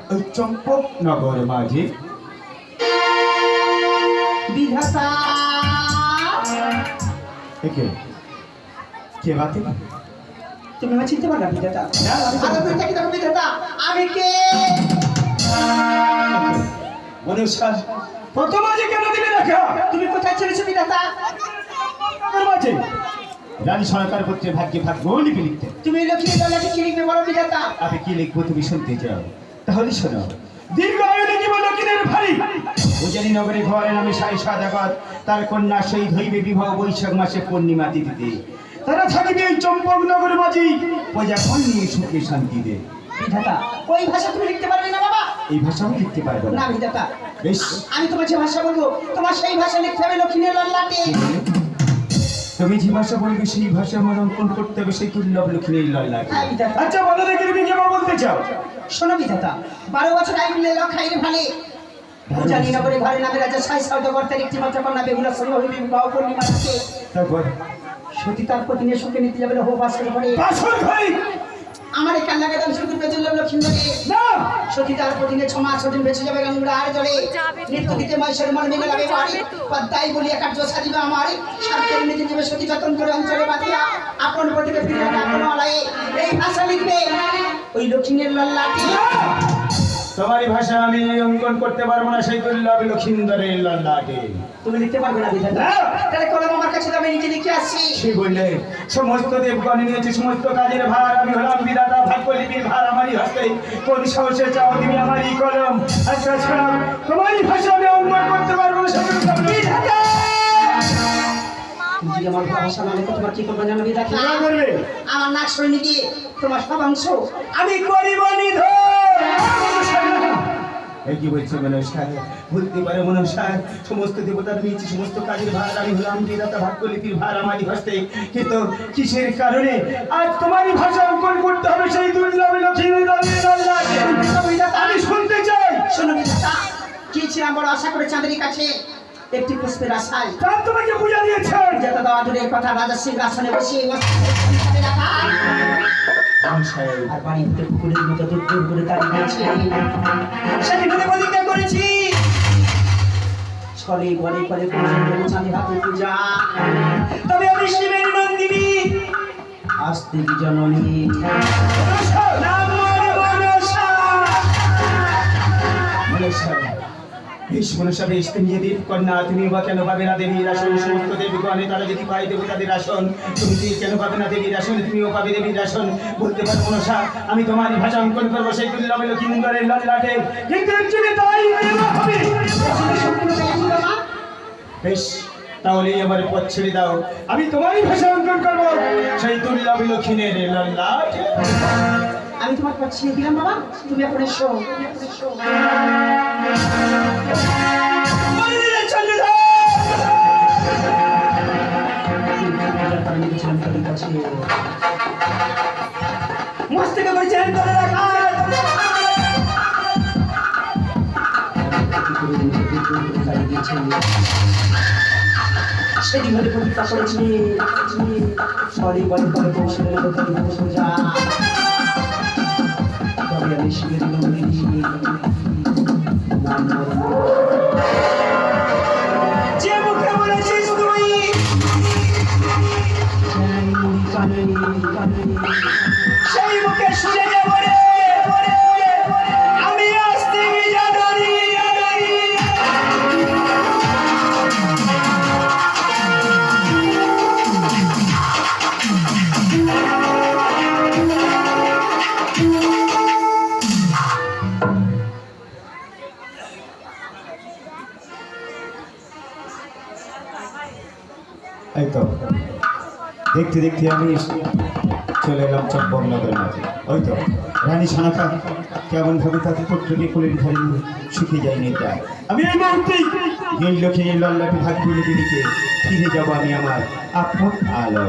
ওই চম্পকনগর মাঝে বিধাতা একে কে বাতে তুমি আমার চিনতে পারো না বিধাতা? না, আমি তো- আগে তুমি দেখো বিধাতা, আমি কে? মনুষ্য প্রথম মাঝে কেন দিলে দেখা তুমি কোথায় চলেছো বিধাতা? নগর মাঝে রানী সরকার পত্রে ভাগ্যে ভাগ্য লিপি লিখতে তুমি লক্ষ্মী দলাকে কি লিখবে বলো বিধাতা? আমি কি লিখবো তুমি শুনতে চাও? তাহলে শোনো। দীর্ঘ আয়ু দেখিব দক্ষিণের ভারী উজানি নগরে ঘরে নামে সাই সাদাগত তার কন্যা শহীদ হইবে বিবাহ বৈশাখ মাসে পূর্ণিমা তিথিতে তারা থাকিবে এই চম্পক নগর মাঝি প্রজা কন নিয়ে সুখে শান্তিতে। বিধাতা ওই ভাষা তুমি লিখতে পারবে না বাবা? এই ভাষা আমি লিখতে পারবো না না। বিধাতা, বেশ, আমি তোমার যে ভাষা বলবো তোমার সেই ভাষা লিখতে হবে লক্ষ্মীর লল্লাটে। তুমি যে ভাষা বলবে সেই ভাষা আমার অঙ্কন করতে হবে সেই দুর্লভ লক্ষ্মীর লল্লাটে। হ্যাঁ বিধাতা। আচ্ছা বলো দেখি তুমি কেমন বলতে চাও? শোনো বিধাতা, 12 বছর আইলে লখাইরে ভালে উজানি নগরে ঘরে নামে রাজা সাই সওদাগর তার একটি মাত্র কন্যা বেহুলা সঙ্গে হইবে বিবাহ পূর্ণিমা রাতে। তারপর সতী তার পতি নিয়ে সুখে নিতে যাবে হো বাসর ঘরে। বাসর ঘরে আমার এই কান্নাকে দাম শুরু করবে দুর্লভ লক্ষ্মীন্দরে। না সতী তার পতি নিয়ে 6 মাস দিন বেঁচে যাবে গঙ্গা আর জলে। মৃত্যু দিতে মহেশ্বর মন মেঘে যাবে বাড়ি পদ্মাই বলিয়া কার্য সাজিবে আমার সার্থের নিজে জীবে সতী যতন করে অঞ্চলে বাঁধিয়া আপন পতিকে ফিরে আপন আলায়ে এই ভাষা লিখবে ওই লক্ষ্মীর লল্লাটে। তোমারই ভাষা আমি অঙ্কন করতে পারবো না সেই দুর্লভ লক্ষিন্দরের লল্লাটে। তুমি লিখতে পারবে না বিধাতা? না। তাহলে কলম আমার কাছে আমি নিজে লিখে আসছি। সে বললে সমস্ত দেবগণ নিয়েছে সমস্ত কাজের ভার আমি হলাম বিধাতা ভাগ্যলিপির ভার আমারই হস্তে কোন সাহসে চাও তুমি আমারই কলম। আচ্ছা শোনো তোমারই ভাষা আমি অঙ্কন করতে পারবো না সেই বিধাতা তুমি যদি আমার ভাষা না লিখো তোমার কি করবে জানো বিধাতা? কি করবে? আমার নাক সরিয়ে দিয়ে তোমার সব অংশ আমি করিব নিধন। এই কি বলছো মনসার? বলতে পারে মনসার সমস্ত দেবতার নিয়েছি সমস্ত কাজের ভার আমি হলাম বিধাতা ভাগ্যলিপির ভার আমারই হস্তে কিন্তু কিসের কারণে আজ তোমারই ভাষা অঙ্কন করতে হবে সেই দুর্লভ লক্ষ্মী আমি শুনতে চাই। শোনো বিধাতা, কি ছিলাম বড় আশা করে চাঁদের কাছে একটি পুষ্পের আশায় তার তোমাকে বুঝা দিয়েছে বিধাতা দেওয়া দূরের কথা রাজা সিং আসনে বসে আর বাড়ি হতে পুকুরের মতো দূর দূর করে দাঁড়িয়ে আছে সেদিন হতে প্রতিজ্ঞা করেছি ছলে বলে করে করে চাঁদের হাতে পূজা তবে আমি শিবের নন্দিনী আস্তে জননী নাম মনসা। মনসা বেশ মনসা বেশ তুমি যে দেব কন্যা তুমি বা কেন পাবে না দেবীর আসন সমস্ত দেবগণে তারা যদি পাই দেবতাদের আসন তুমি কি কেন পাবে না দেবীর আসন তুমিও পাবে দেবীর আসন বলতে পারো মনসা আমি তোমারই ভাষা অঙ্কন করবো সেই দুর্লভ লক্ষিন্দরের লল্লাটে কিন্তু একচুয়ালি তাই হবে। বেশ তাহলে আমার পথ ছেড়ে দাও আমি তোমারই ভাষা অঙ্কন করবো সেই দুর্লভ লক্ষিণের লল্লাটে। আমি তোমার পথ ছিঁড়ে দিলাম বাবা, তুমি এখন এসো। মস্তকে করেছেন ধরে রাখা সেদিন হতে প্রতিজ্ঞা করেছি সরি বলে করে কৌশলের মতো পূজা তবে আমি শিবের নন্দিনী যে মুখে বলেছিস তুই সেই মুখে শুনে যাব রে আমি আসতে জানি এই তো দেখতে দেখতে আমি চলে এলাম চম্পকনগরের মাঝে ওই তো রানী সানাকা কেমন ভাবে তাদের পুত্রকে কোলের ঘরে নিয়ে শিখে যায়নি তা আমি এই মুহূর্তেই এই লক্ষ্মী লল্লাটে ভাগ্যলিপি লিখে ফিরে যাবো আমি আমার আপন আলো।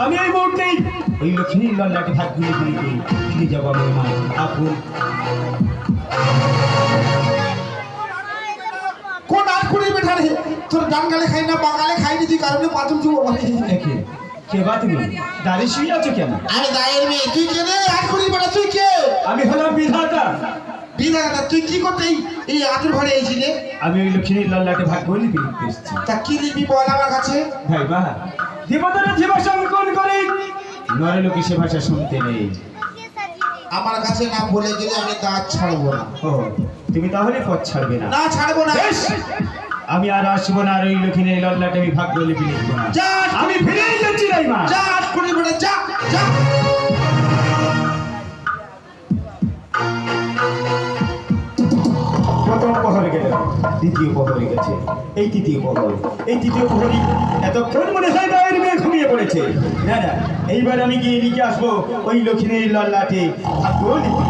আমি এই মুহূর্তেই ওই লক্ষ্মীর লল্লাটে ভাগ্যলিপি লিখে ফিরে যাবো আমি আমার আপন কোন আর করে বেটা রে তোর ডান গালে খাই না বাঙালে খাইনি তুই কারণে বাথরুম চুবো বলে দেখে কে বা তুমি দাঁড়িয়ে শুয়ে আছো কেন? আরে দায়ের মেয়ে তুই কে রে আর করিস বেটা তুই কে আমি হলাম বিধাতা। বিধাতা তুই কি করতে এই আতুর ঘরে এসেছিলে আমি ওই লক্ষ্মীর লল্লাটে ভাগ্য লিপি লিখতে এসেছি। তা কি লিখবি বল আমার কাছে ভাই বা দেবতারা যে ভাষা অঙ্কন করে নরে লোকে সে ভাষা শুনতে নেই। আমার কাছে না বলে গেলে আমি দাঁত ছাড়বো না ও তুমি তাহলে পথ ছাড়বে না? না ছাড়বো না বেশ, আমি আর আসবো না আর ওই লক্ষ্মীর লল্লাটে আমি ভাগ্য লিপি লিখবো না। যা আমি ফিরেই যাচ্ছি রাইমা। যা আট করিস বেটা যা যা প্রথম প্রহর গেল, দ্বিতীয় প্রহরে গেছে, এই তৃতীয় প্রহর। এই তৃতীয় প্রহরই এতক্ষণ মনে হয় দায়ের মেয়ে ঘুমিয়ে পড়েছে। না না, এইবার আমি গিয়ে লিখে আসবো ওই লক্ষ্মীর লল্লাটে ভাগ্য লিপি।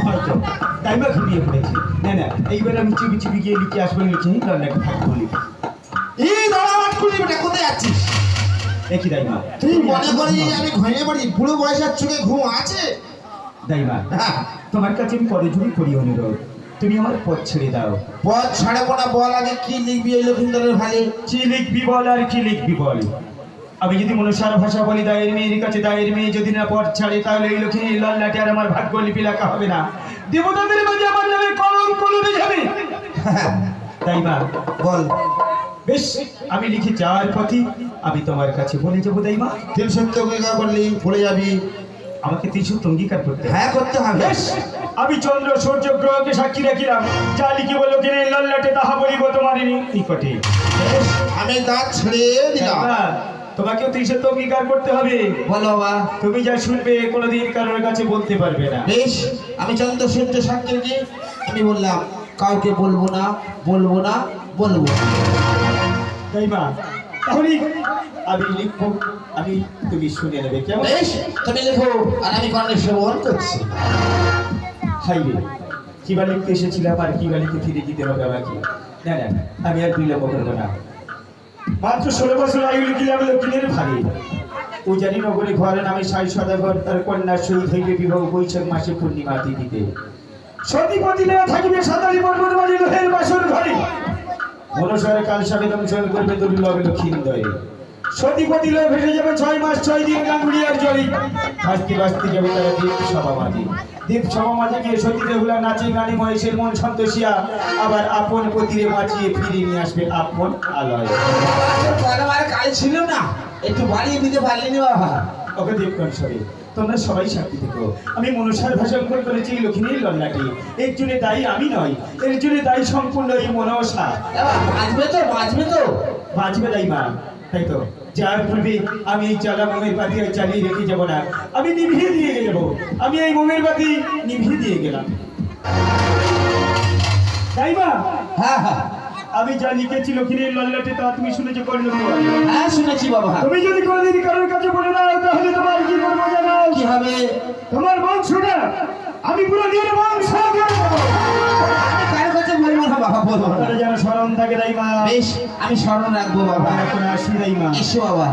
হয়তো দাইমা ঘুমিয়ে পড়েছে। না না, এইবার আমি চুপি চুপি গিয়ে লিখে আসবো ওই লক্ষ্মীর লল্লাটে ভাগ্য লিপি। এই দাঁড়া আট করিস বেটা কোথায় যাচ্ছিস একই দাইমা, তুই মনে করি আমি ঘুমিয়ে পড়ি বুড়ো বয়সের চোখে ঘুম আছে দাইমা হ্যাঁ তোমার কাছে আমি পদজুড়ি করি অনুরোধ, তুমি আমার পথ ছেড়ে দাও। পথ ছাড়বো না বল আগে কি লিখবি এই লক্ষিন্দরের ভালে কি লিখবি বল আর কি লিখবি বল। আমি যদি মনুষ্যার ভাষা বলি দায়ের মেয়ের কাছে, দায়ের মেয়ে যদি না পথ ছাড়ে তাহলে এই লক্ষ্মী লল্লাটে আর আমার ভাগ্য লিপি লেখা হবে না। দেবতাদের মাঝে আমার নামে কলম কলমে যাবে। তাই মা বল বেশ, আমি লিখি চার পথি আমি তোমার কাছে বলে যাবো। তাই মা তিন সত্য অঙ্গীকার করলি বলে যাবি আমাকে তিনশো অঙ্গীকার করতে হবে। হ্যাঁ করতে হবে বেশ, আমি চন্দ্র সূর্য গ্রহকে সাক্ষী রাখিলাম, যা লিখিব লোকের লল্লাটে তাহা বলিব তোমার নিকটে। বেশ, আমি দাঁত ছেড়ে দিলাম তাই মা, তোমাকেও তিনশো অঙ্গীকার করতে হবে। বল বাবা তুমি যা শুনবে কোনোদিন কারোর কাছে বলতে পারবে না। বেশ আমি চন্দ্র সূর্য সাক্ষী রেখে আমি বললাম কাউকে বলবো না বলবো না বলবো না। তাই মা, তাহলে আমি লিখবো, আমি তুমি শুনে নেবে কেমন? বেশ তুমি লেখো আর আমি কর্ণে শ্রবণ করছি হাইবে কিবা লিখতে এসেছিলাম আর কিবা লিখতে ফিরে যেতে হবে আমাকে। না না, আমি আর বিলম্ব করবো না। মাত্র 16 বছর আয়ু লিখিলাম লক্ষ্মীর ভারে। ও জানি নগরে ঘরে নামে 60 সদাগর তার কন্যা শহীদ হইবে বিবাহ বৈশাখ মাসে পূর্ণিমা তিথিতে। সতীপতি না থাকিবে সাতালি পর্বত মাঝে লোহের বাসর ঘরে। মনসারে কাল সাবে দংশন করবে দুর্লভ লক্ষ্মীন্দরে। সতীপতি লয়ে ভেসে যাবে 6 মাস 6 দিন গাঙ্গুলিয়ার জলে। বাঁচতে বাঁচতে যাবে তারা দ্বীপ সভা মাঝে। দ্বীপ সভা মাঝে গিয়ে সতী দেহুলা নাচে গানে মহেশের মন সন্তোষিয়া আবার আপন পতিরে বাঁচিয়ে ফিরে নিয়ে আসবে আপন আলয়। আমার কাল ছিল না একটু বাড়িয়ে দিতে পারলিনি বাবা ওকে দেবগণ সবে তোমরা সবাই সাক্ষী থেকো। আমি মনুষ্যার ভাষা অঙ্কন করেছি লক্ষ্মীর লল্লাটে। এর জন্য দায়ী আমি নয়, এর জন্য দায়ী সম্পূর্ণ এই মনসা। বাঁচবে তো বাঁচবে তো বাঁচবে দায়ী মা, তাই তো যার পূর্বে আমি এই জ্বালা মোমের বাতি আর চালিয়ে রেখে যাব না, আমি নিভিয়ে দিয়ে যাবো। আমি এই মোমের বাতি নিভিয়ে দিয়ে গেলাম। তাই মা হ্যাঁ হ্যাঁ আমি যা লিখেছি লক্ষ্মীর লল্লাটে তা তুমি শুনেছো কর্ণ। হ্যাঁ শুনেছি বাবা তুমি যদি কোনোদিন কারোর কাছে বলে দাও তাহলে তোমার কি করবো জানো? কি হবে তোমার বংশটা আমি পুরো নির্বংশ করে দেবো। আমি কারো কাছে বলবো না বাবা বলবো না তারা যেন স্মরণ থাকে তাই মা। বেশ আমি স্মরণ রাখবো বাবা এখন আসি তাই মা। এসো বাবা